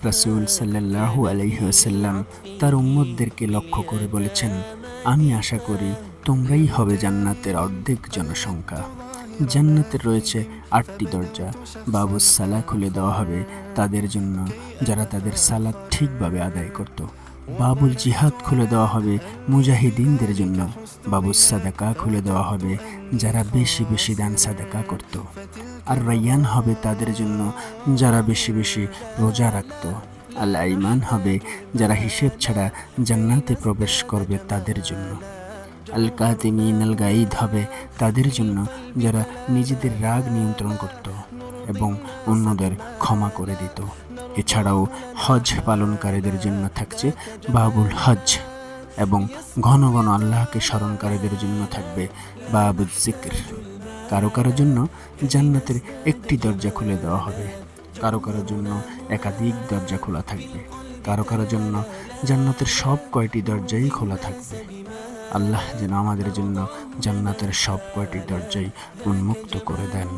রাসূল সাল্লাল্লাহু আলাইহি ওয়াসাল্লাম তার উম্মতদেরকে লক্ষ্য করে বলেছেন, আমি আশা করি তোমরাই হবে জান্নাতের অর্ধেক জনসংখ্যা। জান্নাতের রয়েছে ৮টি দরজা। বাবুস সালাহ খুলে দেওয়া হবে তাদের জন্য যারা তাদের সালাত ঠিকভাবে আদায় করত। বাবুল জিহাদ খুলে দেওয়া হবে মুজাহিদিনদের জন্য। বাবুস সাদাকা খুলে দেওয়া হবে যারা বেশি বেশি দান সাদাকা করত। আর রায়্যান হবে তাদের জন্য যারা বেশি বেশি রোজা রাখত। আল আইমান হবে যারা হিসেব ছাড়া জান্নাতে প্রবেশ করবে তাদের জন্য। আল কাতিমিন আল গাইদ হবে তাদের জন্য যারা নিজেদের রাগ নিয়ন্ত্রণ করত এবং অন্যদের ক্ষমা করে দিত। এছাড়াও হজ পালনকারীদের জন্য থাকছে বাবুল হজ, এবং ঘন ঘন আল্লাহকে স্মরণকারীদের জন্য থাকবে বাবুল জিকির। কারো কারো জন্য জান্নাতের একটি দরজা খুলে দেওয়া হবে, কারো কারো জন্য একাধিক দরজা খোলা থাকবে, কারো কারো জন্য জান্নাতের সব কয়টি দরজাই খোলা থাকবে। আল্লাহ যেন আমাদের জন্য জান্নাতের সব কয়টি দরজাই উন্মুক্ত করে দেন।